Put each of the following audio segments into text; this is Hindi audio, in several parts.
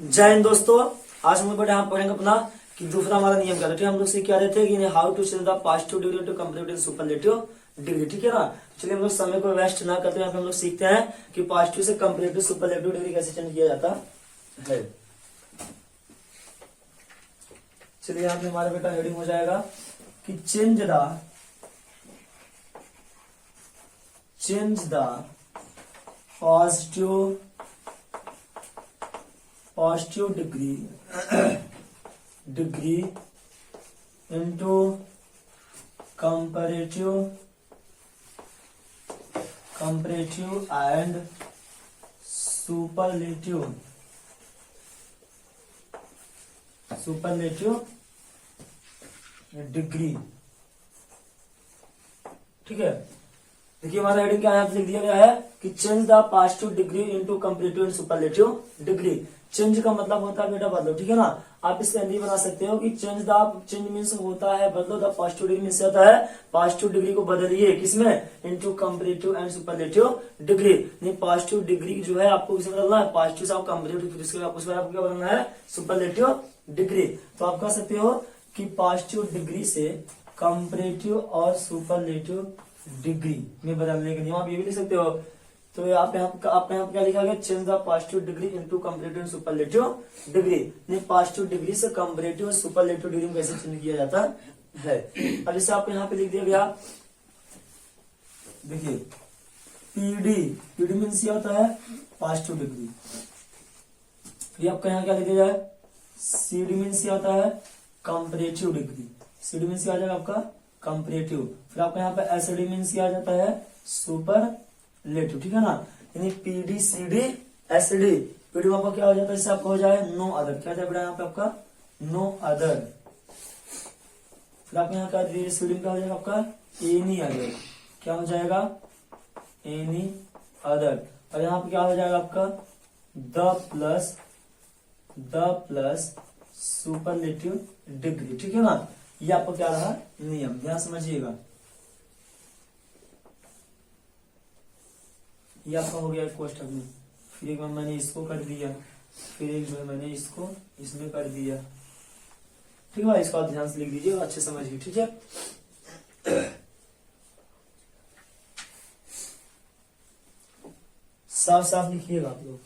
जय हिंद दोस्तों। आज हम लोग यहाँ पढ़ेंगे अपना कि दूसरा हमारा नियम क्या था। ठीक है, हम लोग सीख क्या रहे थे कि how to change the past degree to comparative superlative degree. ठीक है ना। चलिए हम लोग समय को वेस्ट ना करते हैं, हम लोग सीखते हैं कि पास्ट से कंपैरेटिव सुपरलेटिव डिग्री कैसे चेंज किया जाता है। चलिए यहाँ पे हमारा बेटा हेडिंग हो जाएगा कि change the positive degree into comparative and superlative degree. ठीक है, देखिए हमारा हेडिंग क्या यहाँ पे लिख दिया गया है कि change the positive degree into comparative and superlative degree. Change का मतलब होता है बेटा बदलो। ठीक है ना, आप इससे हिंदी बना सकते हो कि चेंज मीन्स होता है बदलो, द पॉजिटिव डिग्री मीन्स होता है पॉजिटिव डिग्री को बदलिए किसमें, into comparative and superlative degree. नहीं, पॉजिटिव डिग्री जो है आपको किसमें बदलना है, पॉजिटिव से आप कंपैरेटिव, उसमें आपको क्या बदलना है, सुपरलेटिव डिग्री। तो आप कह सकते हो कि पॉजिटिव डिग्री से कंपैरेटिव और सुपरलेटिव डिग्री में बदलने के नियम आप ये भी लिख सकते हो। तो आप यहाँ क्या लिखा गया, change the positive degree into comparative and superlative degree. नहीं, पॉजिटिव डिग्री से कंपैरेटिव और सुपरलेटिव डिग्री में कैसे चेंज किया जाता है। अब जैसे आपको यहाँ पे लिख दिया गया, देखिए पीडी मीन्स क्या होता है, पॉजिटिव डिग्री। फिर आपका यहाँ क्या लिख दिया जाए, सीडी मीन्स क्या होता है, कंपैरेटिव डिग्री। सीडी मीन्स क्या आ जाएगा आपका, कंपैरेटिव। फिर आपका यहाँ पे एसडी मीन्स क्या आ जाता है, सुपरलेटिव। ठीक है ना, यानी पीडी सीडी एसडी। पीडी में आपका क्या हो जाता है, इससे आपका हो जाए नो अदर। क्या जाएगा यहाँ पे आपका, नो अदर। फिर आपको यहाँ क्या सीडी में क्या हो जाएगा आपका, एनी अदर। क्या हो जाएगा, एनी अदर। और यहाँ पे क्या हो जाएगा आपका, द प्लस सुपरलेटिव डिग्री। ठीक है ना, ये आपको क्या रहा नियम, ध्यान समझिएगा। ये आपका हो गया कोष्टक में। फिर एक बार मैंने इसको कर दिया, फिर एक बार मैंने इसको इसमें कर दिया। ठीक है, इसको आप ध्यान से लिख दीजिए और अच्छे समझिए। ठीक है, साफ साफ लिखिएगा आप लोग।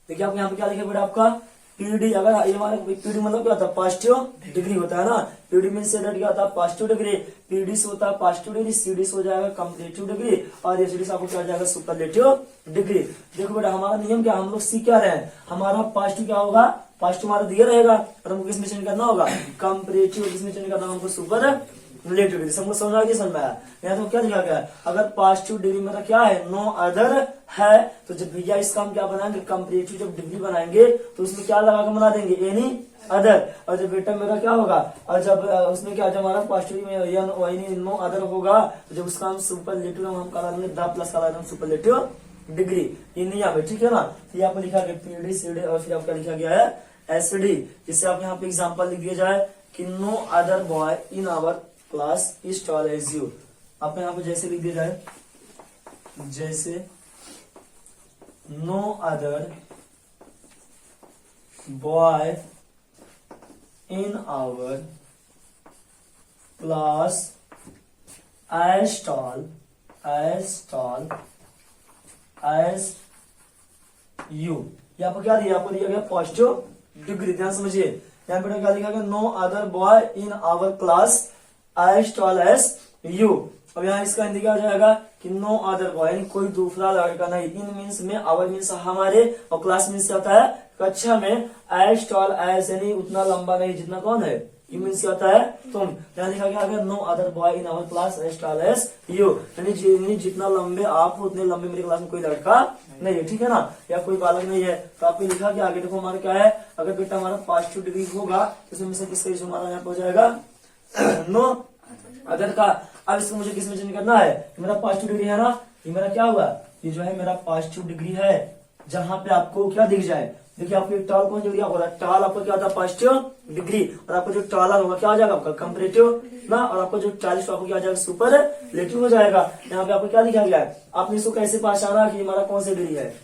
देखिए आप यहाँ पे क्या लिखे बेटा, आपका पीडी। अगर ये हमारा पीडी मतलब क्या होता है, पॉजिटिव डिग्री होता है ना। पीडी मीन्स क्या होता है, पॉजिटिव डिग्री। पीडी से होता है पॉजिटिव डिग्री, सीडी से हो जाएगा कंपैरेटिव डिग्री, और एसडी से आपको क्या हो जाएगा, सुपरलेटिव डिग्री। देखो बेटा हमारा नियम क्या, हम लोग सीख क्या रहे हैं, हमारा पॉजिटिव क्या होगा, पॉजिटिव हमारा दिया रहेगा और हमको किसमें चेंज करना होगा, कंपैरेटिव। किसमें चेंज करना होगा हमको, सुपरलेटिव डिग्री। सबको समझ आ गया, समझ में आया। यहाँ तो क्या लिखा गया है, अगर पॉजिटिव डिग्री मेरा क्या है, नो अदर है, तो जब भैया इसका हम क्या बनाएंगे, कंपैरेटिव जब डिग्री बनाएंगे तो उसमें क्या लगा के बना देंगे, एनी अदर। और जब बेटा मेरा क्या होगा, और जब उसमें क्या, जब हमारा पॉजिटिव में नो अदर होगा, तो जब उसका हम सुपरलेटिव हम करा देंगे, द प्लस करा देंगे सुपरलेटिव डिग्री। ये नियम है। ठीक है ना, फिर यहाँ पे लिखा गया पीडी सीडी, और फिर आपका लिखा गया है एसडी। जिससे आप यहाँ पे एग्जाम्पल लिख दिया जाए कि no other boy in our class is tall as you. आप यहाँ पे जैसे लिख दिया जाए, जैसे no other boy in our class as tall as you. यहाँ पर क्या दिया, आपको दिया गया पॉजिटिव डिग्री। ध्यान समझिए, यहाँ पे क्या लिखा गया, no other boy in our class as tall as you. अब यहाँ इसका हिंदी क्या हो जाएगा कि नो अदर बॉय, यानी कोई दूसरा लड़का नहीं। इन मीन्स में, आवर मीन्स हमारे, और क्लास मीन्स होता है कक्षा में, एज टॉल एज यानी उतना लंबा नहीं जितना कौन है, यू मीन्स क्या होता है, तुम। यहाँ लिखा गया no other boy in our class as tall as you, यानी जितना लंबे आप हो उतने लंबे मेरे क्लास में कोई लड़का नहीं है। ठीक है ना, या कोई बालक नहीं है। तो आपको लिखा कि आगे देखो हमारा क्या है, अगर बेटा हमारा पॉजिटिव डिग्री होगा तो इसमें से किसका इशू हमारा यहाँ पे हो जाएगा, नो अदर का। अब इसको मुझे किसमें चेंज करना है, मेरा पॉजिटिव डिग्री है ना, ये मेरा क्या हुआ, ये जो है मेरा पॉजिटिव डिग्री है। जहां पे आपको क्या दिख जाए। देखिए आपको एक टॉल कौन जो दिया होगा, टॉल आपको क्या होता है पॉजिटिव डिग्री, और आपको जो टॉलर होगा क्या हो जाएगा आपका कंपैरेटिव ना, और आपको जो 40 आपको क्या हो जाएगा सुपरलेटिव हो जाएगा। यहाँ पे आपको क्या लिखा गया है, आपने इसको कैसे पहचाना कि हमारा कौन सी डिग्री है,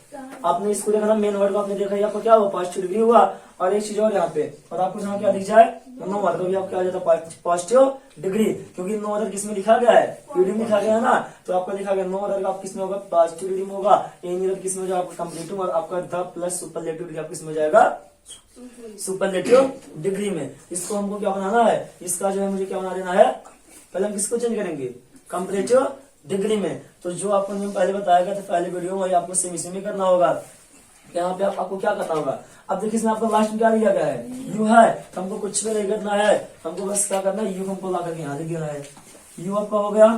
आपने इसको देखा ना मेन वर्ड को आपने देखा, आपको क्या हुआ पॉजिटिव डिग्री हुआ। और एक चीज और यहाँ पे, और आपको जहाँ क्या दिख जाए नो अदर, तो भी आपको क्या हो जाता है पॉजिटिव डिग्री, क्योंकि नो अदर किसमें लिखा गया है, पीडी में लिखा गया है ना, तो आपका लिखा गया नो अदर का आप किसमें होगा पॉजिटिव डिग्री में होगा, एनी अदर किसमें हो जाएगा कंप्लीटिव, और आपका द प्लस सुपरलेटिव डिग्री किसमें हो जाएगा सुपरलेटिव डिग्री में। इसको हमको क्या बनाना है, इसका जो है मुझे क्या बना देना है, पहले हम किसको चेंज करेंगे कंपैरेटिव डिग्री में। तो जो आपको नियम पहले बताया गया था पहले वीडियो में, आपको सेम इसी में करना होगा। यहाँ पे आपको क्या करना होगा, अब देखिए इसमें आपको लास्ट में क्या दिया गया है यू है, तो हमको कुछ भी नहीं करना है, हमको बस क्या करना है यू हमको ला करके यहाँ लिख देना है, यू आपका हो गया,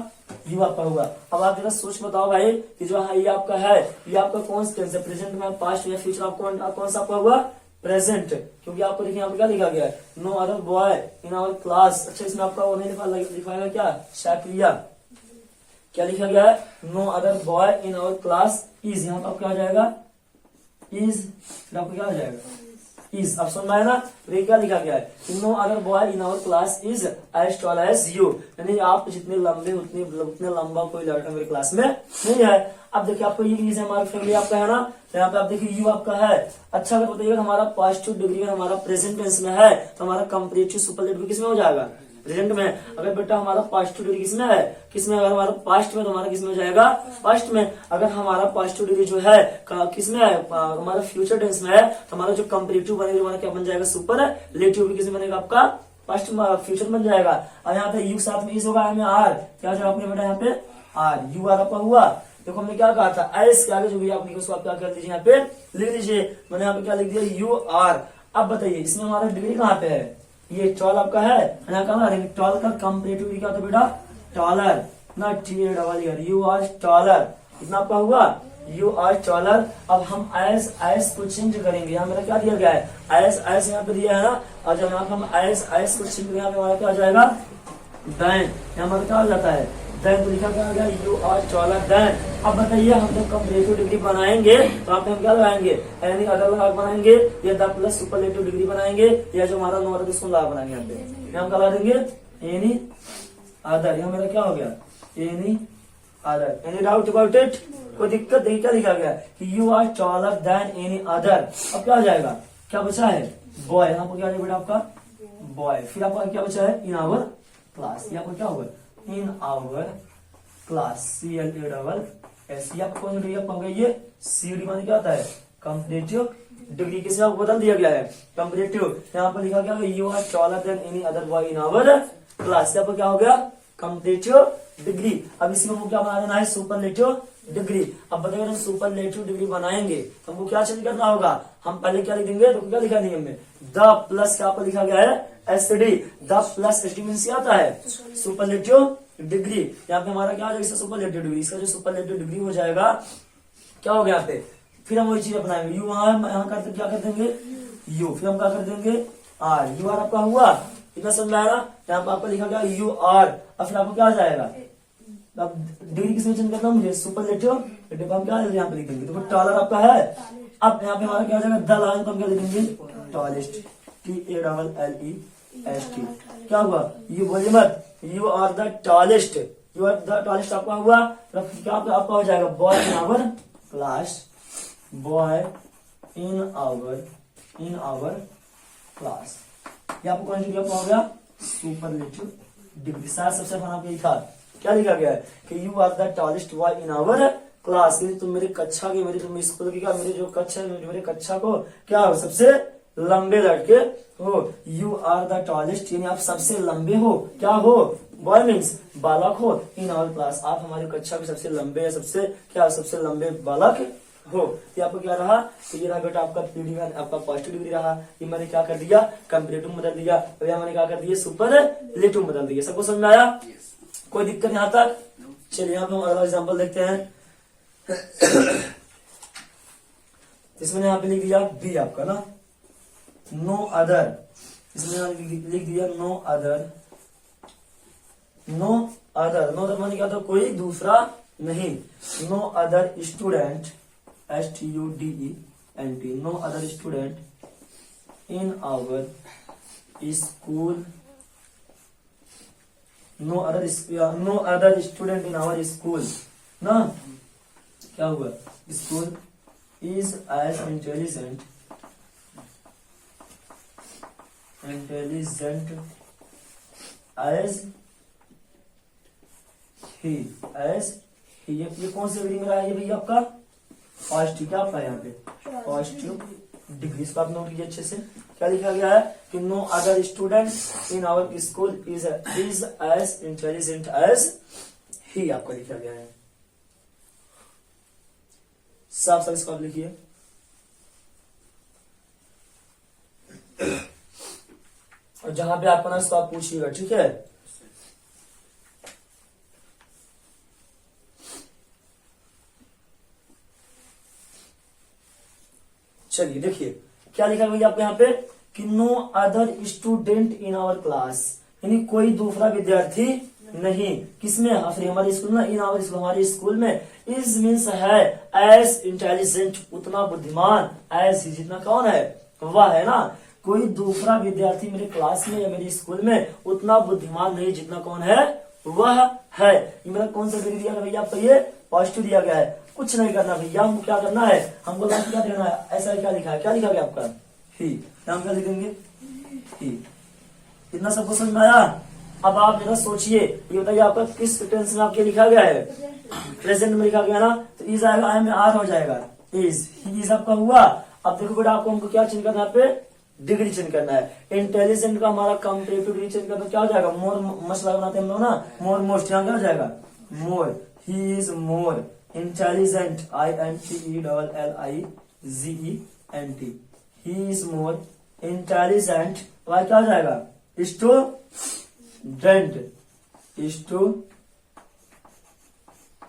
यू आपका होगा। अब आप जरा सोच बताओ भाई कि जो है ये आपका है, ये आपका कौन सा टेंस है, प्रेजेंट में पास्ट या फ्यूचर, आपको कौन सा आपका हुआ प्रेजेंट, क्योंकि आपको देखिए यहाँ पे क्या लिखा गया है no other boy in our class. अच्छा इसमें आपका वो नहीं लिखा क्या शाक्रिया, क्या लिखा गया है no other boy in our class is, यहाँ पे क्या हो जाएगा इज, फिर आपको क्या हो जाएगा इज। अब समझ में आया ना, तो ये क्या लिखा गया है no other boy in our class is as tall as you, यानी आप जितने लंबे उतने लंबा कोई लड़का मेरे क्लास में नहीं है। अब देखिए आपको ये इज हमारी फैमिली आपका है ना, तो यहाँ पे आप देखिए यू आपका है। अच्छा अगर बताइएगा हमारा पॉजिटिव डिग्री में हमारा प्रेजेंट टेंस में है, तो हमारा कंपैरेटिव सुपरलेटिव किसमें हो जाएगा प्रेजेंट में। अगर बेटा हमारा पॉजिटिव डिग्री किसमें है, किसमें, अगर हमारा पास्ट में तो हमारा किसमें हो जाएगा पास्ट में। अगर हमारा पॉजिटिव डिग्री जो है किसमें है, हमारा फ्यूचर टेंस में है, तो हमारा जो कंपैरेटिव बनेगा हमारा क्या बन जाएगा सुपरलेटिव, किसमें बनेगा आपका पास्ट फ्यूचर बन जाएगा। और यहाँ पे यू साथ में इस होगा, हमें आर क्या जाएगा अपने बेटा यहाँ पे आर, यू आर आपका हुआ। देखो हमने क्या कहा था एस के आगे जो भी आपने उसको आप क्या कर लीजिए यहाँ पे लिख लीजिए, मैंने यहाँ पे क्या लिख दिया यू आर। अब बताइए इसमें हमारा डिग्री कहाँ पे है, ये टॉल आपका है, टॉल का कंपैरेटिव क्या था बेटा टॉलर ना, टी यू आर टॉलर, इतना आपका हुआ यू आर टॉलर। अब हम एस को चेंज करेंगे, यहाँ मेरा क्या दिया गया है एस यहाँ पे दिया है ना, और जब यहाँ पे हम एस को चेंज करेंगे हमारा क्या हो जाएगा देन, यहाँ हमारा क्या हो जाता है देन, तो लिखा क्या गया यू आर टॉलर देन। अब बताइए हम जब कंपैरेटिव डिग्री बनाएंगे तो आप हम क्या लगाएंगे एनी अदर लगा बनाएंगे, या द प्लस सुपरलेटिव डिग्री बनाएंगे, या जो हमारा नो अदर उसको लगा बनाएंगे। यहाँ पे हम क्या लगा देंगे एनी अदर, यहाँ मेरा क्या हो गया any other. Any doubt about it, कोई दिक्कत नहीं, क्या लिखा गया कि you are taller than any other. अब क्या हो जाएगा, क्या बचा है बॉय, यहाँ पर क्या बेटा आपका बॉय, फिर आपका क्या बचा है इन आवर क्लास, यहाँ पर क्या होगा इन आवर क्लास CLASS, आपको कौन सी डिग्री आपको ये CD माने क्या होता है कंपैरेटिव डिग्री, किसे आपको बदल दिया गया है कंपैरेटिव। यहाँ पर लिखा गया you are taller than any other boy in our class, यहाँ पर क्या हो गया कंपैरेटिव डिग्री। अब इसमें हमको क्या बना देना है सुपरलेटिव डिग्री। अब बताइए हम सुपरलेटिव डिग्री बनाएंगे तो हमको क्या चेंज करना होगा, हम पहले क्या लिखेंगे, तो क्या लिखा नियम में द प्लस क्या पर लिखा गया है SD, the plus SD means क्या आता है सुपरलेटिव डिग्री। यहाँ पे हमारा क्या हो जाएगा सुपरलेटिव डिग्री, इसका जो सुपरलेटिव डिग्री हो जाएगा क्या हो गया यहाँ पे, फिर हम वही चीज अपनाएंगे यू यहाँ करते क्या कर देंगे यू, फिर हम क्या कर देंगे आर, यू आर आपका हुआ, इतना समझ में आया ना। यहाँ पे आपको लिखा गया यू आर, और फिर आपको क्या आ जाएगा, अब डिग्री किसमें चेंज करना मुझे सुपरलेटिव, हम क्या यहाँ पे लिखेंगे, तो टॉलर आपका है। अब यहाँ पे हमारा क्या हो जाएगा द लाइन को हम क्या लिखेंगे टॉलेस्ट, TALLEST, क्या हुआ यू बोलिए मत, you are the tallest, you are the tallest आपका हुआ। तो क्या आपका हो जाएगा boy in our class, boy in our class, ये आपको कौन सी डिग्री हो गया सुपरलेटिव डिग्री। सबसे आपको लिखा क्या लिखा गया है कि you are the tallest boy in our class, तुम मेरे कक्षा के, मेरे स्कूल की, मेरे जो कक्षा मेरे कक्षा को क्या हो सबसे लंबे लड़के हो, यू आर द टॉलेस्ट यानी आप सबसे लंबे हो, क्या हो बॉय मीन्स बालक हो, इन आवर क्लास आप हमारी कक्षा के सबसे लंबे या सबसे लंबे बालक हो। ये आपको क्या रहा, तो ये रहा बेटा आपका पीडी आपका पॉजिटिव डिग्री रहा, ये मैंने क्या कर दिया कंपैरेटिव बदल दिया, और यहाँ मैंने क्या कर दिया सुपरलेटिव बदल दिया। सबको समझ में आया, कोई दिक्कत यहाँ तक। चलिए यहाँ पे हम अगला एग्जाम्पल देखते हैं, इसमें यहाँ पे लिख दिया बी आपका ना नो अदर, इसमें लिख दिया नो अदर, नो अदर माने क्या था कोई दूसरा नहीं, no other student STUDENT, no other student in our school, no other student in our school ना, क्या हुआ, school is as intelligent as he, ये कौन सी डिग्री में रहा है ये भैया आपका पॉजिटिव, क्या आपका यहाँ पे पॉजिटिव डिग्री, इसको आप नोट कीजिए अच्छे से। क्या लिखा गया है कि no other student in our school is as intelligent as he, आपको लिखा गया है। साफ साफ इसको आप लिखिए। और जहां पे आपको ना इसको आप पूछिएगा, ठीक है। चलिए देखिए क्या लिखा है भैया आपको यहाँ पे कि no other student in our class, यानी कोई दूसरा विद्यार्थी नहीं, किसमें, हमारे स्कूल में, इन आवर स्कूल, हमारे स्कूल में, इज मीन्स है, एज इंटेलिजेंट उतना बुद्धिमान, एज ही जितना कौन है वह है ना, कोई दूसरा विद्यार्थी मेरे क्लास में या मेरे स्कूल में उतना बुद्धिमान नहीं जितना कौन है वह है। ये मेरा कौन सा डिग्री दिया भैया आपको, ये पॉजिटिव दिया गया है। कुछ नहीं करना भैया, हमको क्या करना है, हमको लास्ट क्या देना है, ऐसा क्या लिखा है, क्या लिखा गया आपका ही, हम क्या लिखेंगे ही। इतना सबको समझ में आया। अब आप जरा सोचिए, ये बताइए आपका किस टेंस में आपके लिखा गया है, प्रेजेंट में लिखा गया ना, तो इज आएगा, आई में आर हो जाएगा, इज, ही इज आपका हुआ। अब देखो बेटा आपको हमको क्या चेंज करना है, पे डिग्री चेंज करना है। इंटेलिजेंट का हमारा कंपैरेटिव डिग्री चेंज करना, क्या हो जाएगा, मोर, मसला बनाते हैं हम लोग ना, मोर मोस्ट, यहाँ क्या हो जाएगा more, he is more intelligent, INTELLIGENT, he is more intelligent, वह क्या हो जाएगा स्टूडेंट,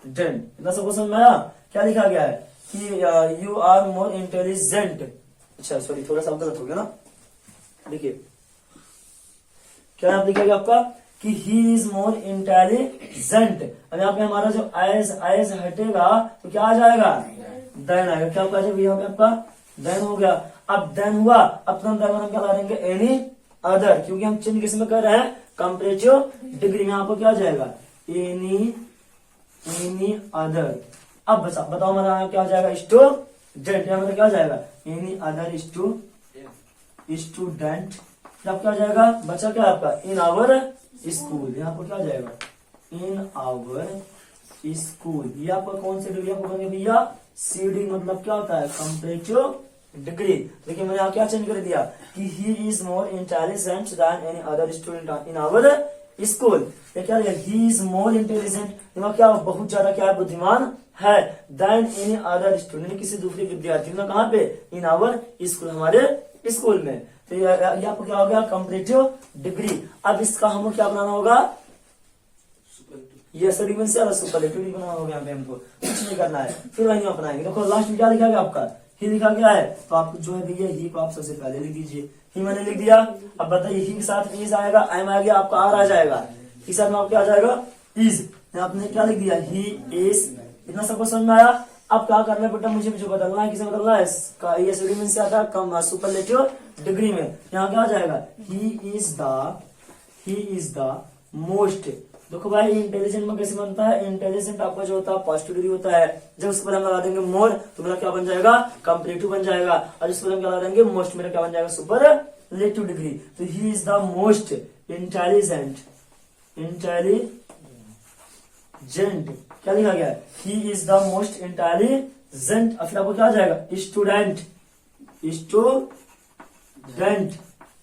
इतना सबको समझ में आया। क्या लिखा गया है कि यू आर मोर इंटेलिजेंट, अच्छा सॉरी थोड़ा सा गलत हो गया ना, देखिए क्या यहाँ लिखा गया आपका कि ही इज मोर इंटेलिजेंट। अब यहाँ पे हमारा जो एज हटेगा तो क्या आ जाएगा, देन आएगा, क्या होगा जब यहाँ पे आपका देन हो गया। अब देन हुआ, अब तुरंत हम क्या ला देंगे, एनी अदर, क्योंकि हम चिन्ह किस में कर रहे हैं, कंपैरेटिव डिग्री में, यहाँ पर क्या आ जाएगा एनी अदर। अब बताओ हमारा क्या हो जाएगा, स्टूडेंट, यहाँ मतलब क्या हो जाएगा एनी अदर स्टूडेंट, अब क्या हो जाएगा, बचा क्या आपका इन आवर स्कूल, यहाँ पर क्या हो जाएगा इन आवर स्कूल। ये आपका कौन सी डिग्री आपको बनेगी भैया, CD, मतलब क्या होता है कंपैरेटिव डिग्री। देखिए मैंने यहाँ क्या चेंज कर दिया कि he is more intelligent than any other student in our school. ये क्या है, ही इज मोर इंटेलिजेंट, क्या बहुत ज्यादा क्या है बुद्धिमान है, देन एनी अदर स्टूडेंट, किसी दूसरे विद्यार्थी में, कहाँ पे इन आवर स्कूल, हमारे स्कूल में। तो ये आपको क्या हो गया कंपैरेटिव डिग्री। अब इसका हमको क्या बनाना होगा, ये सुपरलेटिव बनाना होगा, यहाँ पे हमको कुछ नहीं करना है, फिर वही अपनाएंगे। देखो लास्ट में क्या लिखा गया आपका, ही लिखा गया है, तो आपको जो है भैया ही को आप सबसे पहले लिख दीजिए, ही मैंने लिख दिया। अब बताइए ही के साथ इज आएगा, एम आ गया, आपका आर आ जाएगा, इस साथ में आपको क्या आ जाएगा इज, आपने क्या लिख दिया ही इज। इतना सबको समझ में आया। अब क्या करना है बेटा, मुझे जो बदलना है, किसे बदलना है, ये सुपरलेटिव से आता है कम सुपरलेटिव डिग्री में, यहाँ क्या आ जाएगा ही इज द मोस्ट। देखो भाई इंटेलिजेंट में कैसे बनता है, इंटेलिजेंट आपका जो होता है पॉजिटिव डिग्री होता है, जब उस पर हम लगा देंगे मोर तो मेरा क्या बन जाएगा कंपैरेटिव बन जाएगा, और इस पर हम क्या लगा देंगे मोस्ट, मेरा क्या बन जाएगा सुपरलेटिव डिग्री। तो ही इज द मोस्ट इंटेलिजेंट, क्या लिखा गया है, ही इज द मोस्ट इंटेलिजेंट। फिर आपको क्या आ जाएगा स्टूडेंट,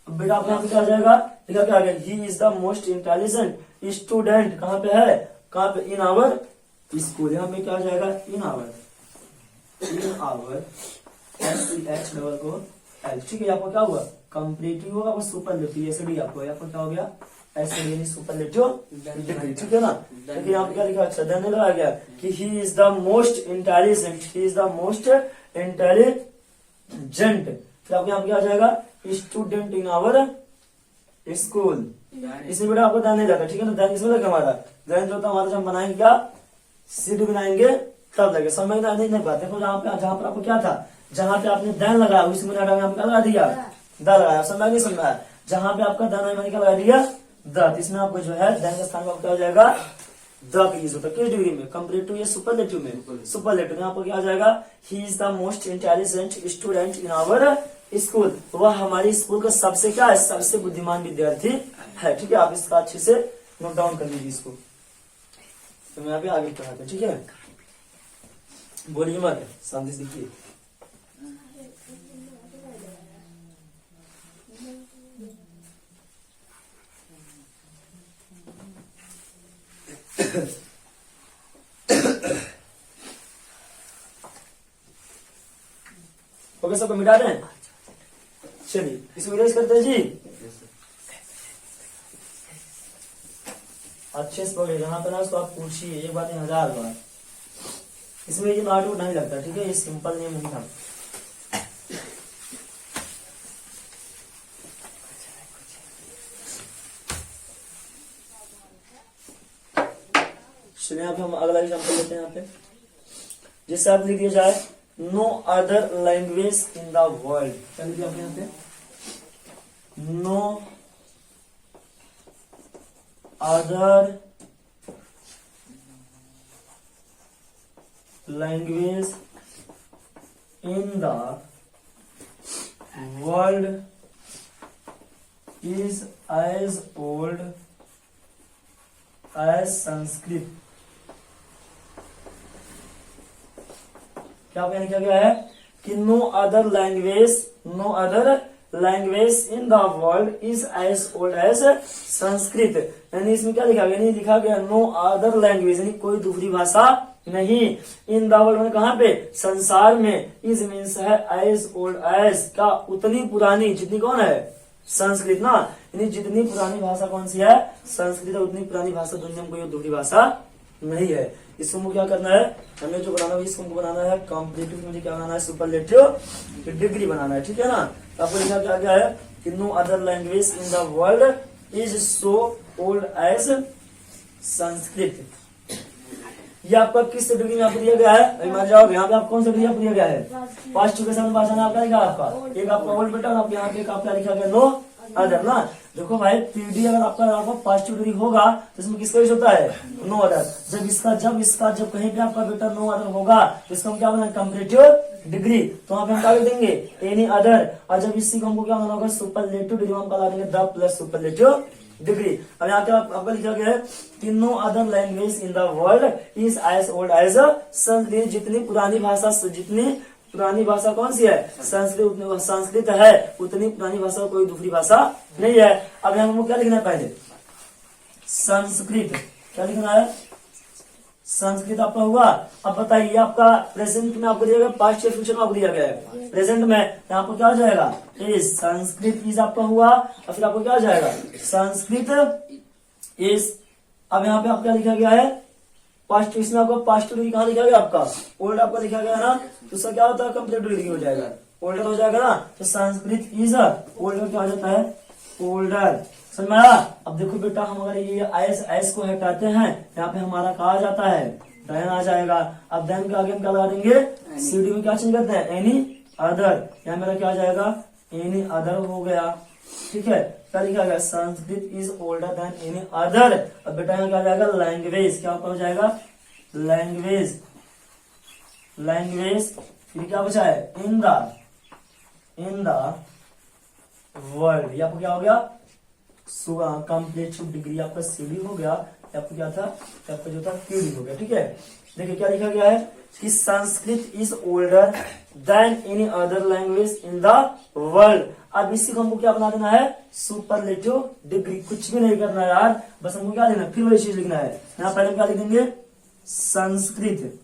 बेटा आपको यहाँ पे क्या आ जाएगा, लिखा क्या आ गया, ही is the most intelligent student, कहाँ पे है, कहाँ पे इन आवर स्कूल, यहाँ पे क्या आ जाएगा इन आवर SCH डबल को L, ठीक है। आपको क्या हुआ कंपैरेटिव होगा, आपको सुपरलेटिव SCD, आपको क्या हो गया SCD सुपरलेटिव डिग्री, ठीक है ना। लेकिन यहाँ पे क्या लिखा, अच्छा देने लगा गया कि he is the most intelligent, he is the most intelligent. फिर आपको यहाँ पे क्या आ जाएगा स्टूडेंट इन आवर स्कूल, इसमें बेटा आपको ध्यान नहीं लगा, ठीक है ना। ध्यान इसमें लगा हमारा ध्यान जो होता है हमारा, जब हम बनाएंगे क्या CD बनाएंगे तब लगे। समझ में नहीं पाते तो जहाँ पर आपको क्या था, जहाँ पे आपने देन लगाया उसी में यहाँ पे लगा दिया द लगाया। समझ नहीं समझ आया, जहाँ पे आपका देन मैंने क्या लगा दिया द, इसमें आपको जो है देन के स्थान पर क्या हो जाएगा द का यूज होता है। किस डिग्री में, कंपैरेटिव या सुपरलेटिव में, सुपरलेटिव में आपको क्या आ जाएगा, he is the most intelligent student in our school, वह हमारी स्कूल का सबसे क्या है, सबसे बुद्धिमान विद्यार्थी है। ठीक है, आप इसका अच्छे से नोट डाउन कर लीजिए इसको, तो मैं अभी आगे पढ़ाते हैं। ठीक है, बोलिए मत, शांति से देखिए। ओके, सबको मिटा दें। चलिए इसको इरेज करते हैं जी, अच्छे से पढ़िए, जहां पर ना उसको आप पूछिए एक बार नहीं 1000 बार। इसमें ये नॉट नहीं लगता, ठीक है, ये सिंपल नेम नहीं था। चलिए यहाँ पे हम अगला एग्जाम्पल लेते हैं। यहाँ पे जिससे आप लिख दिया जाए no other language in the world, क्या लिख दिया आपने यहाँ पे, no other language in the world is as old as Sanskrit. क्या आपने क्या गया है कि no other language in the world is as old as Sanskrit, यानी इसमें क्या लिखा गया, नहीं लिखा गया नो अदर लैंग्वेज, यानी कोई दूसरी भाषा नहीं, इन द वर्ल्ड में कहाँ पे, संसार में, इज मीन्स है एज ओल्ड एज का उतनी पुरानी, जितनी कौन है, संस्कृत ना, यानी जितनी पुरानी भाषा कौन सी है, संस्कृत है, उतनी पुरानी भाषा दुनिया में कोई दूसरी भाषा नहीं है। इसको क्या करना है, हमें जो बनाना है इसको बनाना है कॉम्पिटिटिव, मुझे क्या बनाना है, सुपरलेटिव डिग्री बनाना है। ठीक है ना, तो आपको लिखा क्या गया है कि no other language in the world is so old as Sanskrit. ये आपका किस डिग्री में आपको दिया गया है, मान जाओ यहाँ पे आप कौन सा डिग्री आपको दिया गया है, पास्ट के साथ भाषा में आपका लिखा आपका एक आपका ओल्ड बेटा, और यहाँ पे एक आपका लिखा गया नो अदर ना। देखो भाई पीडी अगर आपका पास्ट डिग्री होगा तो इसमें किसका यूज होता है, नो अदर। जब कहीं पे आपका बेटा नो अदर होगा तो इसको हम क्या बनाए, कंपैरेटिव डिग्री, तो वहाँ पे हम क्या लिख देंगे एनी अदर, और जब इसी को हमको क्या बनाना होगा, सुपरलेटिव डिग्री, हम बता देंगे द प्लस सुपरलेटिव डिग्री। अब यहाँ पे आपका लिखा गया है कि no other language in the world is as old as Sanskrit, जितनी पुरानी भाषा कौन सी है, संस्कृत है, उतनी पुरानी भाषा कोई दूसरी भाषा नहीं है। अब यहाँ हमको क्या लिखना है, पहले संस्कृत, क्या लिखना है, संस्कृत आपका हुआ। अब बताइए आपका प्रेजेंट में आपको दिया गया, पास्ट या फ्यूचर में आपको दिया गया है, प्रेजेंट में यहाँ पर क्या हो जाएगा, इज संस्कृत इज आपका हुआ, और फिर आपको क्या हो जाएगा, संस्कृत इज। अब यहाँ पे आपका लिखा गया है पास्ट, इसमें आपका पास्ट डिग्री कहाँ लिखा गया, आपका ओल्ड आपका लिखा गया ना, तो उसका क्या होता है, कंप्लीट डिग्री हो जाएगा, ओल्डर हो जाएगा ना, तो संस्कृत इज ओल्डर क्या हो जाता है, ओल्डर। समझ में आया। अब देखो बेटा, हम अगर ये एस को हटाते हैं, यहाँ पे हमारा कहा जाता है देन आ जाएगा। अब देन के आगे हम क्या लगा देंगे, सीडी में क्या चेंज करते हैं, एनी अदर, यहाँ मेरा क्या आ जाएगा, एनी अदर हो गया। ठीक है, क्या लिखा गया, Sanskrit is older than any other. अब बेटा यहाँ क्या आ जाएगा, लैंग्वेज, क्या हो जाएगा, लैंग्वेज, फिर क्या बचा है, इन द वर्ल्ड, ये आपको क्या हो गया, कंप्लीट डिग्री आपका सीडी हो गया, आपको क्या था, आपका जो था पीडी हो गया। ठीक है, देखिए क्या लिखा गया है कि Sanskrit is older than any other language in the world. अब इसी को हमको क्या बना देना है, सुपरलेटिव डिग्री, कुछ भी नहीं करना है यार, बस हमको क्या लेना, फिर वही चीज लिखना है। यहाँ पहले क्या लिख देंगे, संस्कृत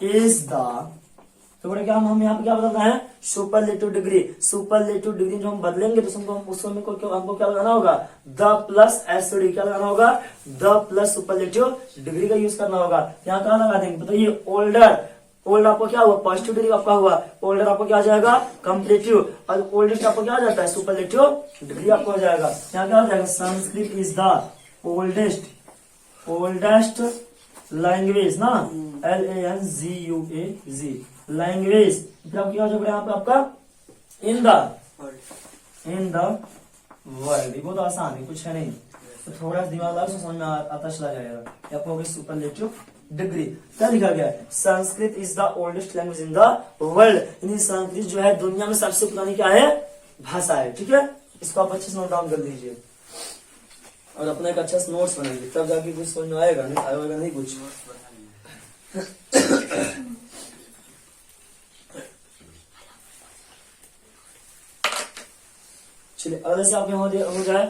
इज द, तो बड़े क्या हम यहाँ पे क्या बदलना है, सुपरलेटिव डिग्री जो हम बदलेंगे तो हमको क्या लगाना होगा, द प्लस एसडी, क्या लगाना होगा, द प्लस सुपरलेटिव डिग्री का यूज करना होगा। यहाँ कहाँ लगा देंगे बताइए, ओल्ड आपको क्या हुआ, पॉजिटिव डिग्री आपका हुआ, ओल्डर आपको क्या आ जाएगा, कंपैरेटिव, और ओल्डेस्ट आपको क्या आ जाता है, सुपरलेटिव डिग्री आपको हो जाएगा। यहाँ क्या हो जाएगा, Sanskrit is the oldest oldest language ना, LANGUAG लैंग्वेज। फिर आप क्या हो जाएगा यहाँ पे आपका इन द वर्ल्ड। ये बहुत आसान है, कुछ है नहीं, तो थोड़ा सा दिमाग लगा समझ में आता चला जाएगा। आपको होगी सुपरलेटिव डिग्री। क्या लिखा गया है? Sanskrit is the oldest language in the world, यानी संस्कृत जो है दुनिया में सबसे पुरानी क्या है? भाषा है। ठीक है, इसको आप अच्छे से नोट डाउन कर लीजिए और अपना एक अच्छा नोट्स बनाइए, तब जाके कुछ समझ में आएगा, नहीं आएगा नहीं कुछ। चलिए अगले से आपके हो जाए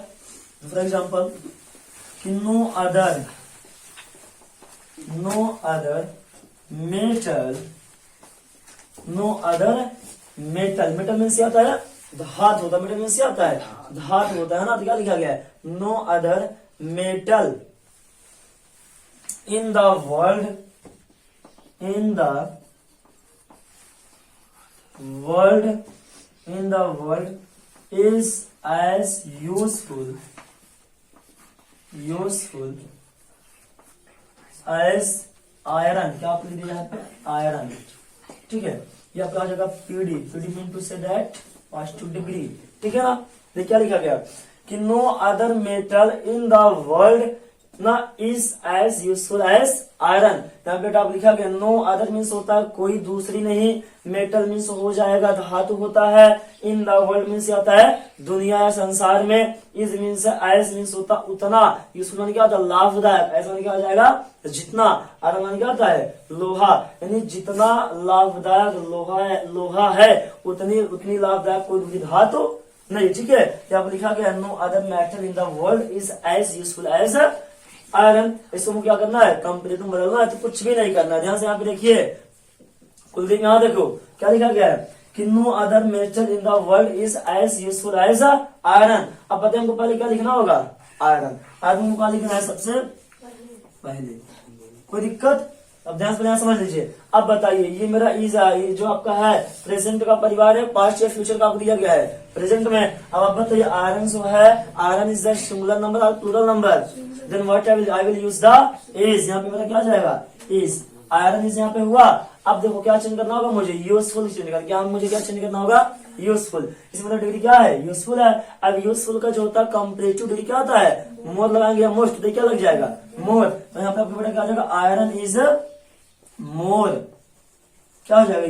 दूसरा एग्जाम्पल कि नो अदर मेटल मीन्स क्या होता है? धातु होता है। मेटल मीन्स क्या होता है? धातु होता है ना। तो क्या लिखा गया है? No other metal in the world is as useful as iron। क्या आपको दिया यहाँ पे? आयरन। ठीक है, ये आपका आ जाएगा PD mean to say that past to degree. ठीक है ना। तो क्या लिखा गया कि no other metal in the world ना is as useful as iron. यहाँ पे आप लिखा गया नो अदर मीन्स होता है कोई दूसरी नहीं, मेटल मीन्स हो जाएगा धातु होता है, इन द वर्ल्ड मीन्स होता है दुनिया या संसार में, इज मीन्स एज मीन्स होता उतना, यूजफुल मान क्या होता है? लाभदायक। ऐसा मान क्या हो जाएगा? जितना। आयरन मान क्या होता है? लोहा, यानी जितना लाभदायक लोहा है उतनी लाभदायक कोई दूसरी धातु नहीं। ठीक है, यहाँ पर लिखा गया no other metal in the world is as useful as iron. इसको क्या करना है? कंपेरेटिव बदलना है, तो कुछ भी नहीं करना है। ध्यान से यहाँ पे देखिए कुलदीप, यहाँ देखो क्या लिखा गया है कि no other metal in the world is as useful as iron. अब पता है हमको पहले क्या लिखना होगा? आयरन। आयरन को क्या लिखना है सबसे पहले? कोई दिक्कत? अब ध्यान से समझ लीजिए। अब बताइए ये मेरा इज ये जो आपका है प्रेजेंट का परिवार है, पास्ट या फ्यूचर का आपको दिया गया है प्रेजेंट में। अब आप बताइए आयरन जो है, iron is the singular number और plural number, then what I will use the is. यहाँ पे मेरा क्या जाएगा? इज। आयरन इज यहाँ पे हुआ। अब देखो क्या चेंज करना होगा मुझे? यूजफुल चेंज करना। क्या मुझे क्या चेंज करना होगा? यूजफुल। इसमें मतलब डिग्री क्या है? यूजफुल है। अब यूजफुल का जो होता है कंपैरेटिव डिग्री क्या होता है? मोर लगाएंगे, मोस्ट, तो क्या लग जाएगा? मोर। तो यहाँ पे आपको बेटा क्या आ जाएगा? आयरन इज मोर क्या हो जाएगा?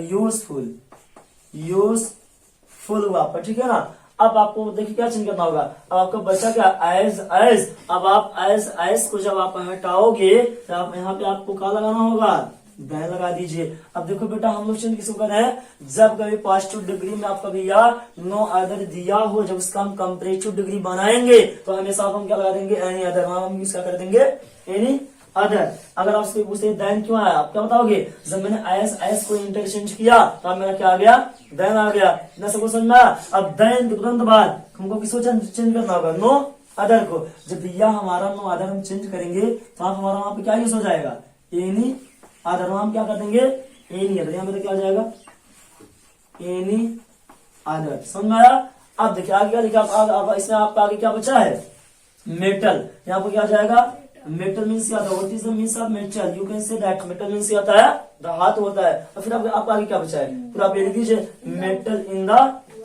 यूजफुल हुआ पर। ठीक है ना। अब आपको देखिए क्या चेंज करना होगा। अब आपका बचा क्या? एज। अब आप एज को जब आप हटाओगे तो आप यहाँ पे आपको क्या लगाना होगा? दाएं लगा दीजिए। अब देखो बेटा हम लोग चेंज किसको कर रहे हैं? जब कभी पॉजिटिव डिग्री में आपका भैया नो अदर दिया हो, जब उसका हम कंपैरेटिव डिग्री बनाएंगे तो हमेशा हम क्या लगा देंगे? Any other. हम यूज क्या कर देंगे? Any other. अगर आप उसको पूछते देन क्यों आया, आप क्या बताओगे? जब मैंने एस को इंटरचेंज किया तो मेरा क्या आ गया? देन आ गया। ना सबको समझ में आया? अब देन तुरंत बाद हमको किसको चेंज करना होगा? नो अदर को। जब दिया हमारा नो अदर हम चेंज करेंगे तो आप हमारा वहां पे क्या यूज हो जाएगा? Any other. हम क्या कर देंगे? Any other. यहाँ पे क्या आ जाएगा? Any other. समझ में आया? अब देखिए आगे क्या लिखा? अब इसमें आपका आगे क्या बचा है? मेटल। यहाँ पर क्या आ जाएगा? मेटल मीन्स क्या होता है? What is the means of metal? You can say that metal means क्या होता है? धातु होता है। और फिर आप आगे क्या बचा है? फिर आप ये लिख दीजिए मेटल इन द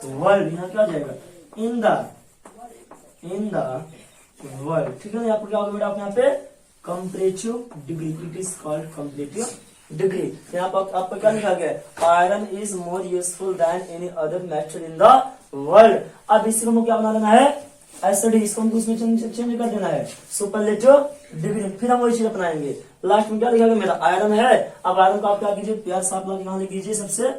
वर्ल्ड। यहाँ क्या आ जाएगा? इन द वर्ल्ड। ठीक है, यहाँ पर क्या होगा बेटा? आप यहाँ पे comparative degree, it is called comparative degree. यहाँ पर आपका क्या लिखा गया है? Iron is more useful than any other metal in the world. अब इसको क्या बना लेना है? एसडी। इसको हमको इसमें चेंज कर देना है सुपरलेटिव डिग्री। फिर हम वही चीज अपनाएंगे। लास्ट में क्या लिखा गया? मेरा आयरन है। अब आयरन को आप क्या कीजिए? प्यार साफ लगा यहाँ लिख दीजिए सबसे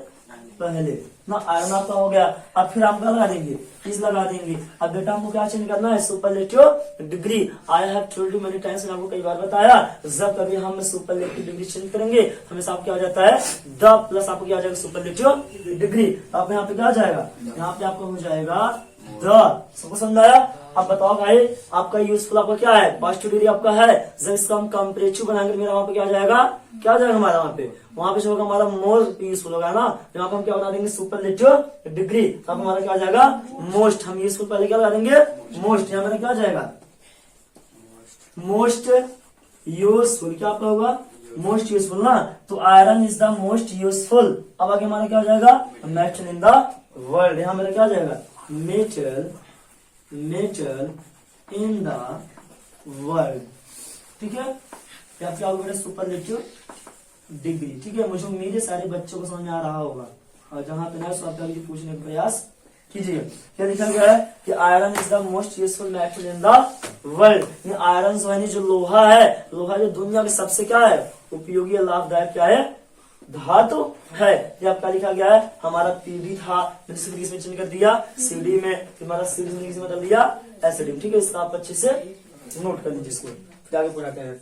पहले ना। आयरन आपका हो गया। अब फिर हम क्या लगा देंगे? इज लगा देंगे। अब बेटा हमको क्या चेंज करना है? Superlative degree. I have told you many times, आपको कई बार बताया जब कभी हम सुपरलेटिव डिग्री चेंज करेंगे हमेशा आपको क्या हो जाता है? द प्लस आपको क्या हो जाएगा? Superlative degree. आप यहाँ पे क्या जाएगा? यहाँ पे आपको हो जाएगा द। सबको समझ आया? अब बताओ भाई आपका यूजफुल आपका क्या है? पॉजिटिव डिग्री आपका है। जब इसका हम कंपैरेटिव बनाएंगे मेरा वहां पे क्या जाएगा? क्या जाएगा हमारा? वहां पे जो होगा हमारा मोर यूजफुल होगा ना। यहाँ पे हम क्या बना देंगे? Superlative degree. अब हमारा क्या जाएगा? मोस्ट। हम यूजफुल पहले क्या लगा देंगे? मोस्ट। यहाँ मेरा क्या जाएगा? मोस्ट यूजफुल, क्या आपका होगा मोस्ट यूजफुल ना, तो iron is the most useful. अब आगे हमारा क्या हो जाएगा मेटल इन द वर्ल्ड, यहाँ मेरा क्या हो जाएगा metal, metal in the world, ठीक है। क्या क्या होगा बेटा सुपरलेटिव डिग्री, ठीक है। मुझे उम्मीद है सारे बच्चों को समझ में आ रहा होगा, और जहां पे ना सो आप पूछने का प्रयास कीजिए। क्या लिखा गया है कि iron is the most useful metal in the world. Iron जो लोहा है, लोहा जो दुनिया में सबसे क्या है उपयोगी लाभदायक क्या है धातु है। ये आपका लिखा गया है, हमारा पीडी था मैंने सिर्फ इसमें चेंज कर दिया, सीडी में हमारा सीडी में बदल दिया एसिड, ठीक है। इसका आप अच्छे से नोट कर लीजिए, इसको फिर आगे पढ़ाते हैं।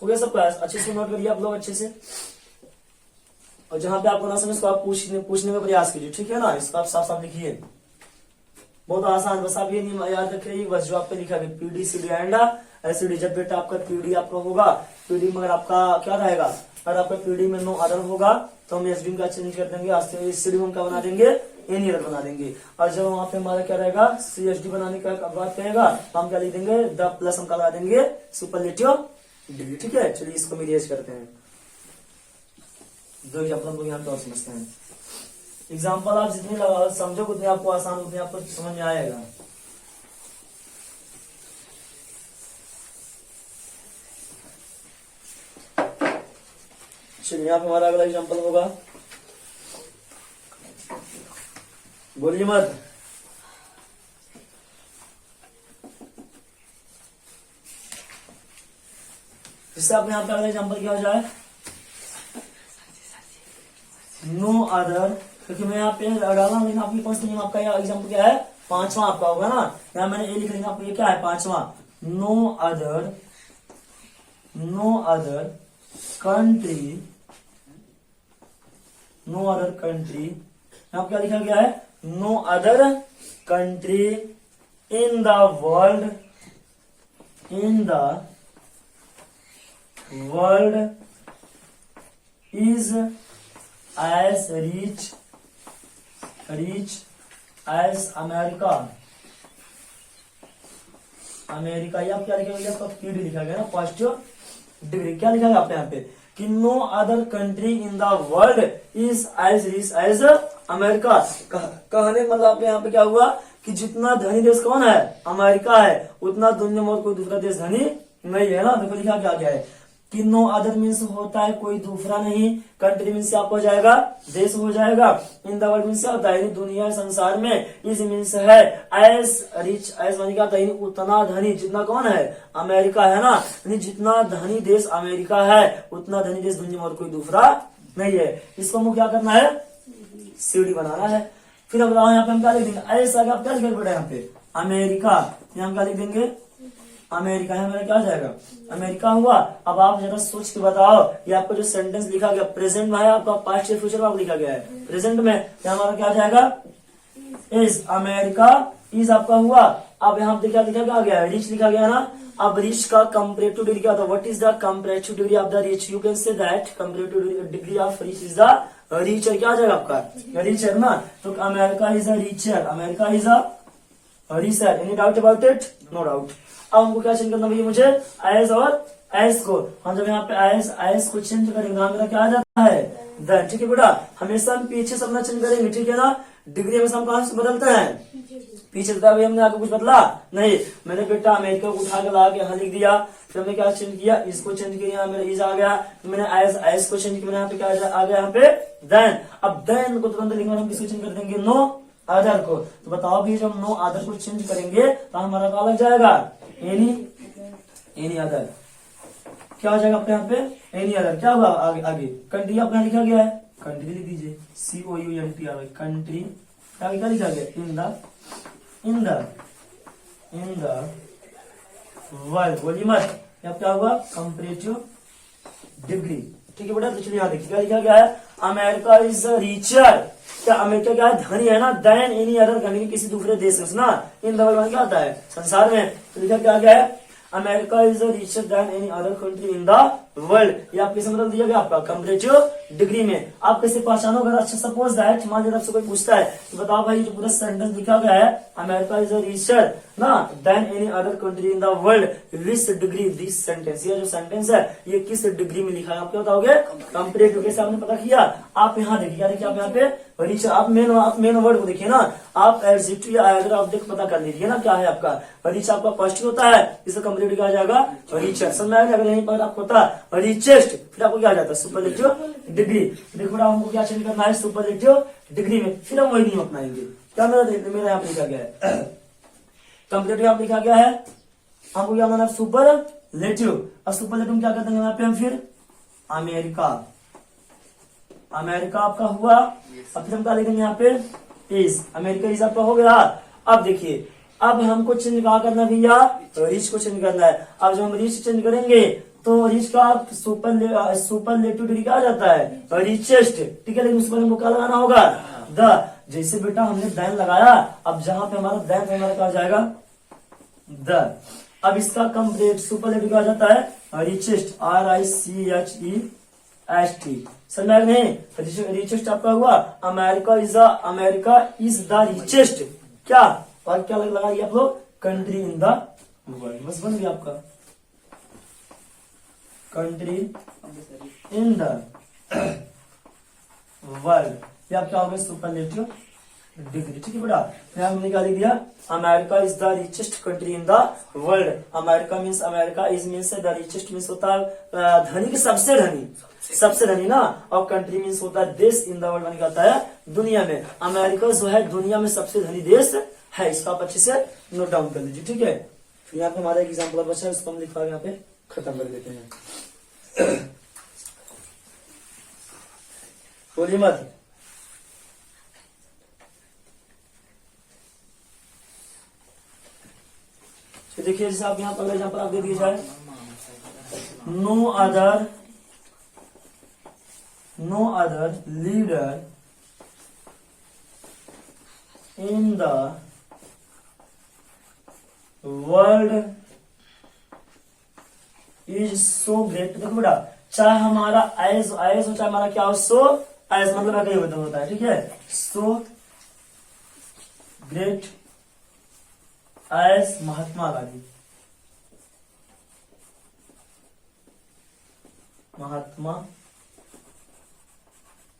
हो गया सबका, अच्छे से नोट करिए आप लोग अच्छे से, और जहां पे आपको ना समझ तो आप पूछने में प्रयास कीजिए, ठीक है ना। इसको आप साफ साफ लिखिए, बहुत आसान, बस आप ये नहीं याद रखिए बस जो आपका लिखा है पीडी सीडी एंड एसिडी। जब बेटा आपका पीडी आपका होगा, पीडी मगर आपका क्या रहेगा, अगर आपका पीडी में नो अदर होगा तो हम एसडी का चेंज कर देंगे, एसडी हम क्या बना देंगे एनी अदर बना देंगे। और जब वहां पे हमारा क्या रहेगा सीएसडी बनाने का बात कहेगा तो हम क्या लिख देंगे द प्लस हम क्या लगा देंगे सुपरलेटिव डिग्री, ठीक है। चलिए इसको मिलियज करते हैं, दो एग्जाम्पल हम लोग यहाँ पे और समझते हैं। एग्जाम्पल आप जितनी लगा समझो उतने आपको आसान, उतने आपको समझ में आएगा। चलिए यहाँ पे हमारा अगला एग्जाम्पल होगा, बोलिए मत, इससे आपने यहाँ पे अगला एग्जाम्पल क्या हो जाए नो अदर, क्योंकि मैं यहाँ पे डाला लेकिन आपकी कौन सा नियम आपका एग्जाम्पल क्या है पांचवा आपका होगा ना, यहाँ मैंने ए लिख लिया आपको, ये क्या है पांचवा no other, no other country, no other country, यहाँ क्या लिखा गया है no other country in the world, in the world is as rich, rich as America, America. ये आप क्या लिखा गया आपका पीडी लिखा गया ना पॉजिटिव डिग्री। क्या लिखा गया आपने यहाँ पे कि no other country in the world is as rich as America. कहने मतलब आपने यहाँ पे क्या हुआ कि जितना धनी देश कौन है अमेरिका है, उतना दुनिया में और कोई दूसरा देश धनी नहीं है ना। देखो लिखा क्या गया है कि नो अदर मीन्स होता है कोई दूसरा नहीं, कंट्री मीन्स आप हो जाएगा देश हो जाएगा, इन द वर्ल्ड मीन्स होता है दुनिया संसार में, इस मीन्स है एज रिच, एज मानी क्या है उतना धनी, जितना कौन है अमेरिका है ना, यानी जितना धनी देश अमेरिका है उतना धनी देश दुनिया में और कोई दूसरा नहीं है। इसको हमको क्या करना है सीडी बनाना है। फिर अब यहाँ पे हम क्या लिख देंगे ऐसा आप क्या लिख पड़े यहाँ पे अमेरिका, यहाँ हम क्या लिख देंगे अमेरिका, यहाँ मेरा क्या हो जाएगा अमेरिका हुआ। अब आप जरा सोच के बताओ, ये आपको जो सेंटेंस लिखा गया प्रेजेंट में है आपका पास्ट या फ्यूचर में आप लिखा गया है प्रेजेंट में, यहाँ हमारा क्या जाएगा इज अमेरिका, इज आपका हुआ। अब यहाँ पे क्या लिखा गया है रिच लिखा गया ना। अब रिच का कंपैरेटिव डिग्री क्या होता है, what is the comparative degree of the rich, you can say that comparative degree of rich is the richer. क्या आ जाएगा आपका रिचर ना, तो America is a richer, America is a richer, any doubt about it, no doubt. अब हमको क्या चेंज करना भैया मुझे एस और एस को, हम जब यहाँ पे एस को चेंज करेंगे मेरा क्या आ जाता है देन, ठीक है बेटा। हमेशा हम पीछे से अपना चेंज करेंगे, ठीक है ना। डिग्री हमेशा हम कहाँ से बदलते हैं पीछे से, हमने आगे कुछ बदला नहीं। मैंने बेटा अमेरिका को उठा के ला के यहाँ लिख दिया, फिर हमने क्या चेंज किया इसको चेंज किया, मेरा इज आ गया, मैंने एस को चेंज किया, मैंने यहाँ पे क्या आ गया यहाँ पे देन। अब देन को तुरंत लिखना हम किसको चेंज कर देंगे नो अदर को। तो बताओ भी जब नो अदर को चेंज करेंगे तो हमारा क्या लग जाएगा एनी अदर, क्या हो जाएगा अपने यहाँ पे एनी अदर। क्या होगा आगे आगे कंट्री आपने लिखा गया है, कंट्री लिख दीजिए COUNT कंट्री, आगे क्या लिखा गया इन द वर्ल्ड, बोलिए मत। अब क्या होगा कंपैरेटिव डिग्री, ठीक है बेटा। तो चलिए यहाँ देखिए क्या लिखा गया है अमेरिका इज रिचर, क्या अमेरिका क्या है धनी है ना, देन एनी अदर कंट्री किसी दूसरे देश में ना, इन द वर्ल्ड क्या होता है संसार में। तो लिखा क्या गया है America is richer than any other country in the world, ये आप कैसे मतलब दिया गया आपका कंपैरेटिव डिग्री में। आप कैसे पहचानोगे? अच्छा सपोज दैट मान लीजिए आपसे कोई पूछता है तो बताओ भाई जो पूरा सेंटेंस लिखा गया है अमेरिका इज रिचर ना than any other country in the world which degree this sentence, ये जो सेंटेंस है ये किस डिग्री में लिखा है आप क्या बताओगे? कंपैरेटिव। कैसे आपने पता किया? आप यहाँ देखिए, क्या देखिए आप यहाँ पे रिचर, आप मेन वर्ड को देखिए ना, आप एडजेक्टिव या एडर ऑब्जेक्ट पता कर लीजिए ना क्या है आपका। रिच आपका फर्स्ट होता है, इसे कंप्लीट किया जाएगा रिचर। समझ में आएगा? अगर यहीं पर आपको होता है रिचेस्ट, फिर आपको क्या आ जाता है? Superlative degree. देखो बेटा हमको क्या चेंज करना है? सुपरलेटिव डिग्री में, फिर हम वही नियम अपनाएंगे। क्या मेरा यहाँ पे लिखा गया है कंप्लीटिव यहाँ लिखा गया है, हमको क्या बनाना है? सुपरलेटिव। अब सुपरलेटिव क्या करते हैं यहाँ पे हम? फिर अमेरिका, अमेरिका आपका हुआ, अब फिर हम क्या लिखेंगे यहाँ पे? इज, अमेरिका इज आपका हो गया। अब देखिए अब हमको चेंज कहा करना है भैया? रिच को चेंज करना है। अब जब हम रिच चेंज करेंगे तो रिच का सुपरलेटिव डिग्री क्या आ जाता है? रिचेस्ट, ठीक है। लेकिन उस पर हमको क्या लगाना होगा? द। जैसे बेटा हमने दैन लगाया, अब जहां पे हमारा दैन हमारा क्या आ जाएगा? द। अब इसका कंप्लीट सुपरलेटिव क्या आ जाता है? Richest, RICHEST। समझ में नहीं? रिचेस्ट आपका हुआ अमेरिका इज द रिचेस्ट, क्या और क्या लगाइए आप लोग? Country in the world. बस बन गया आपका कंट्री इन द वर्ल्ड। ये आप क्या हो गया? सुपरलेटिव डिग्री, ठीक है बेटा। यहाँ हमने क्या लिख दिया? America is the richest country in the world. America means America is means the richest means होता है धनी के सबसे धनी, सबसे धनी ना, और कंट्री मीन्स होता है देश इन द वर्ल्ड माने कहता है दुनिया में। अमेरिका जो है दुनिया में सबसे धनी देश है, इसका आप अच्छे से नोट डाउन कर लीजिए, ठीक है। फिर यहाँ पे हमारा एक एग्जाम्पल बचा है, उसको हम लिखवा यहाँ पे खत्म कर देते हैं। बोलिए मत। तो देखिए जैसे आप यहाँ पर एग्जाम्पल आप दे दिए जाए, no other leader in the world is so great. देखो बेटा चाहे हमारा एज हो चाहे हमारा क्या हो, सो एज मतलब अगर ये होता है, ठीक है। सो ग्रेट एज महात्मा गांधी, महात्मा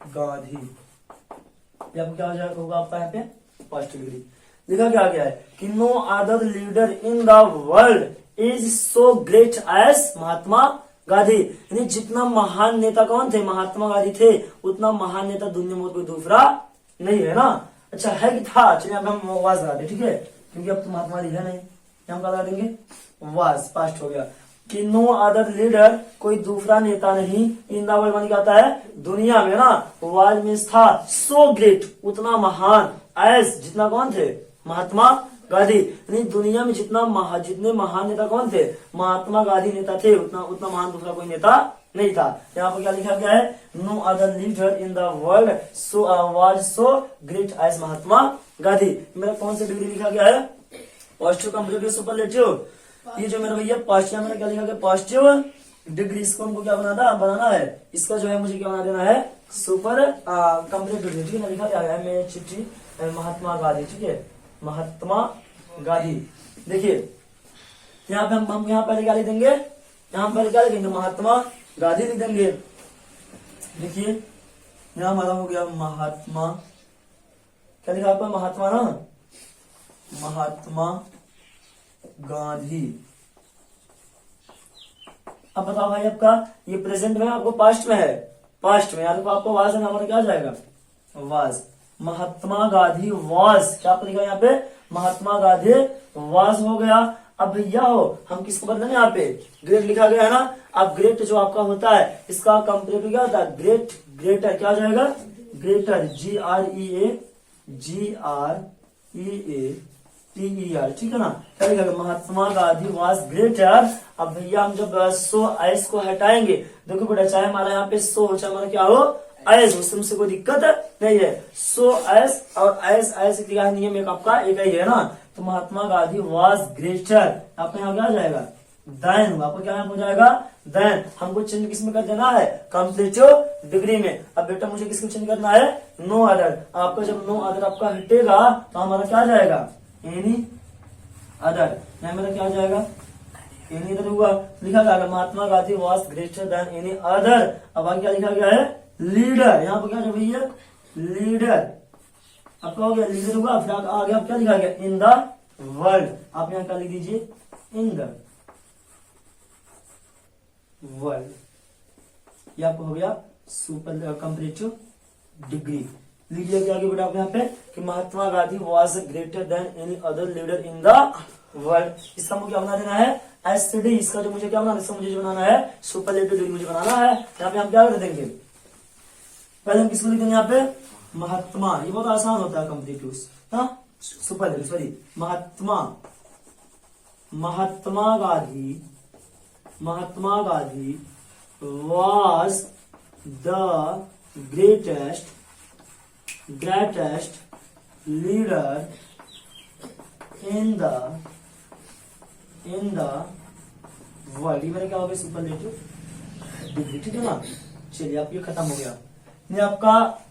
गांधी। ये आपको क्या हो जाएगा होगा आपका यहाँ पे फर्स्ट डिग्री। लिखा क्या गया है कि no other leader in the world is so great as Mahatma Gandhi, यानी जितना महान नेता कौन थे? महात्मा गांधी थे, उतना महान नेता दुनिया में कोई दूसरा नहीं है ना। अच्छा है कि था? चलिए अब हम वाज लगा दे, ठीक है, क्योंकि अब तो महात्मा गांधी है नहीं, हम क्या लगा देंगे? वाज, पास्ट हो गया कि नो अदर लीडर कोई दूसरा नेता नहीं, इन द वर्ल्ड मानी कहता है दुनिया में ना, वाज मीन्स था, सो ग्रेट उतना महान, एज जितना कौन थे? महात्मा गांधी, यानी दुनिया में जितने महान नेता कौन थे? महात्मा गांधी नेता थे, उतना महान दूसरा कोई नेता नहीं था। यहाँ पर क्या लिखा गया है? No other leader in the world was so great as Mahatma Gandhi. मेरा कौन सा डिग्री लिखा गया है? Positive, comparative, superlative. ये जो मेरा भैया पॉजिटिव में क्या लिखा गया? Positive degree. इसको हमको क्या बनाना है? इसका जो है मुझे क्या बना देना है? सुपर कंपैरेटिव डिग्री, ठीक है। लिखा क्या है? मैं चिट्ठी महात्मा गांधी, ठीक है, महात्मा गांधी। देखिए यहाँ पे हम यहाँ पहले क्या लिख देंगे? यहाँ पहले क्या लिखेंगे? महात्मा गांधी लिख देंगे। देखिए यहाँ हमारा हो गया महात्मा, क्या लिखा आपका? महात्मा ना, महात्मा गांधी। अब बताओ भाई आपका ये प्रेजेंट में आपको पास्ट में है? पास्ट में, यार आपको वाज है, हमारा क्या जाएगा? वाज। महात्मा गांधी वाज, क्या आपको लिखा यहाँ पे? महात्मा गांधी वाज हो गया। अब भैया हो हम किसको बदलेंगे? यहाँ पे ग्रेट लिखा गया है ना। अब ग्रेट जो आपका होता है इसका कंपैरेटिव क्या होता है? ग्रेटर क्या हो जाएगा? ग्रेटर, GREATER, ठीक है ना। क्या लिखा गया? Mahatma Gandhi was greater. अब भैया हम जब सो एस को हटाएंगे, देखो बेटा चाहे हमारा यहाँ पे सो हो चाहे हमारा क्या हो एस, उसमें से कोई दिक्कत नहीं है। सो एस और एस क्या है? नियम एक आपका एक ही है ना। तो महात्मा गांधी वाज ग्रेटर, आपका यहाँ क्या आ जाएगा? देन होगा, आपको क्या हो जाएगा, देन। हमको चेंज किसमें कर देना है, कंप्लीटिव डिग्री में। अब बेटा मुझे किसको चेंज करना है, नो अदर। आपका जब नो अदर आपका हटेगा तो हमारा क्या आ जाएगा, एनी अदर। यहाँ मेरा क्या हो जाएगा, एनी अदर हुआ। लिखा जाएगा Mahatma Gandhi was greater than any other. अब आगे क्या लिखा गया है, लीडर। यहाँ पर क्या जब है, लीडर आपका हो गया, लीडर हुआ। फिर आगे आप क्या लिखा गया, इन द वर्ल्ड। आप यहाँ क्या लिख दीजिए, इन द वर्ल्ड। ये आपको हो गया सुपर कंपैरेटिव डिग्री। लीजिए क्या आगे बेटा आप यहाँ पे कि Mahatma Gandhi was greater than any other leader in the world. इसका मुझे क्या बना देना है, एसडी। इसका जो मुझे क्या बनाना है, इसका मुझे जो बनाना है सुपरलेटिव डिग्री मुझे बनाना है। यहाँ पे हम क्या कर देंगे, पहले हम किसको लिख देंगे, यहाँ पे महात्मा। ये बहुत आसान होता है कंपैरेटिव, हाँ superlative sorry, Mahatma. Mahatma Gandhi, Mahatma Gandhi was the greatest leader in the world. ये मेरा क्या हो गया, सुपरलेटिव डिग्री, ठीक है ना। चलिए आप ये खत्म हो गया। ये आपका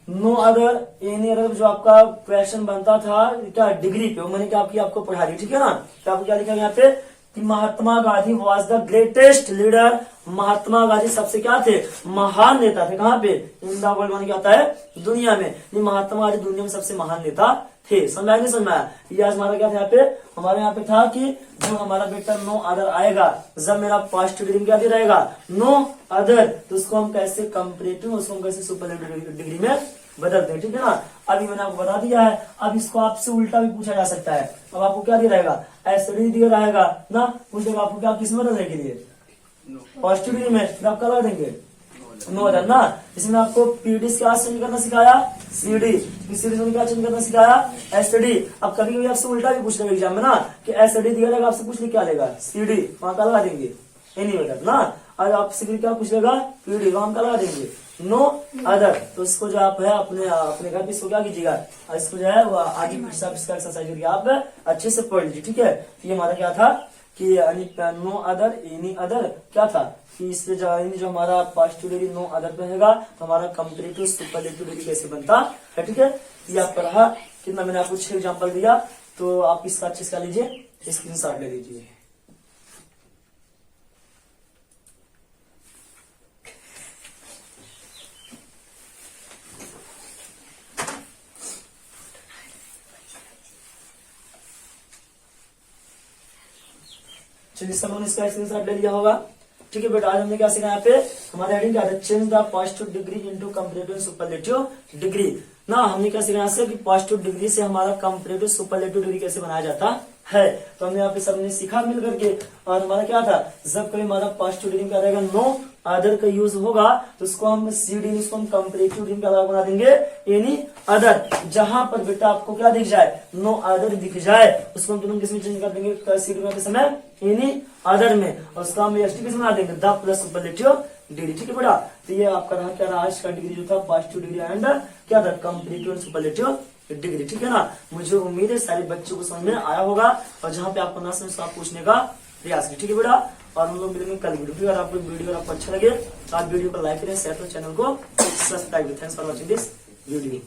नो अदर एनी अदर जो आपका क्वेश्चन बनता था क्या डिग्री पे, वो मैंने क्या आपको पढ़ा दी, ठीक है ना। तो आपको क्या लिखा यहाँ पे कि Mahatma Gandhi was the greatest leader. Mahatma Gandhi सबसे क्या थे, महान नेता थे। कहाँ पे, इन द वर्ल्ड माने क्या होता है, दुनिया में। ये महात्मा गांधी दुनिया में सबसे महान नेता थे। समझ नहीं समझ में आया। ये आज हमारा क्या था, यहाँ पे हमारे यहाँ पे था कि जब हमारा बेटा नो अदर आएगा, जब मेरा पास्ट डिग्री में क्या दे रहेगा, नो अदर, तो उसको हम कैसे कंपैरेटिव, उसको हम कैसे सुपरलेटिव डिग्री में बदलते हैं, ठीक है ना। अभी मैंने आपको बता दिया है। अब इसको आपसे उल्टा भी पूछा जा सकता है। अब आपको क्या दिया रहेगा, एसडी दिया रहेगा ना, पूछेगा आपको क्या किस में बदलने के लिए, पॉजिटिव डिग्री में। फिर आप क्या लगा देंगे, नो अदर ना। इसमें आपको पीडी क्या चेंज करना सिखाया, सीडी। सीडी में क्या चेंज करना सिखाया, एसडी। अब कभी कभी आपसे उल्टा भी पूछ लेगा एग्जाम में ना कि एसडी दिया जाएगा, आपसे पूछ ले क्या लेगा, सीडी, वहां क्या लगा देंगे, एनी अदर ना। आज आपसे फिर क्या पूछ लेगा, पीडी, वहां क्या लगा देंगे, नो अदर। तो इसको जो आप है अपने घर पे इसको क्या कीजिएगा, इसको जो है वो आगे इसका एक्सरसाइज करके आप अच्छे से पढ़ लीजिए, ठीक है। तो ये हमारा क्या था कि नो अदर एनी अदर क्या था कि इससे जो हमारा पास्ट डिग्री नो अदर पे रहेगा, तो हमारा कंपैरेटिव सुपरलेटिव डिग्री कैसे बनता है, ठीक है। ये आप पढ़ा कितना, मैंने आपको 6 एग्जाम्पल दिया। तो आप इसका अच्छे से लीजिए, स्क्रीनशॉट ले लीजिए। चलिए सब लोगों ने इसका स्क्रीनशॉट ले लिया होगा, ठीक है बेटा। आज हमने क्या सीखा, यहाँ पे हमारे हेडिंग क्या था, change the positive degree into comparative superlative degree ना। हमने क्या सीखा यहाँ से कि पॉजिटिव डिग्री से हमारा कंपैरेटिव सुपरलेटिव डिग्री कैसे बनाया जाता है। तो हमने यहाँ पे सबने सीखा मिल करके। और हमारा क्या था, जब कभी हमारा पॉजिटिव डिग्री क्या रहेगा, नो अदर का यूज होगा, तो उसको हम सीडी, उसको हम कंपैरेटिव डिग्री का बना देंगे एनी अदर। जहां पर बेटा आपको क्या दिख जाए, नो अदर दिख जाए, उसको हम तुरंत किसमें चेंज कर देंगे, सीडी में समय एनी अदर में, और उसका हम एसटी किसमें बना देंगे, द प्लस सुपरलेटिव डिग्री, ठीक है बेटा। तो ये आपका रहा क्या रहा, आज का डिग्री जो था पॉजिटिव डिग्री एंड क्या था, कंपैरेटिव एंड सुपरलेटिव डिग्री, ठीक है ना। मुझे उम्मीद है सारे बच्चों को समझ में आया होगा, और जहाँ पे आपको ना समझ उसको आप पूछने का प्रयास करें, ठीक है बेटा। और हम लोग मिलेंगे कल वीडियो। अगर आपको वीडियो आपको अच्छा लगे तो आप वीडियो को लाइक करें, शेयर करें, चैनल को सब्सक्राइब करें। Thanks for watching this video.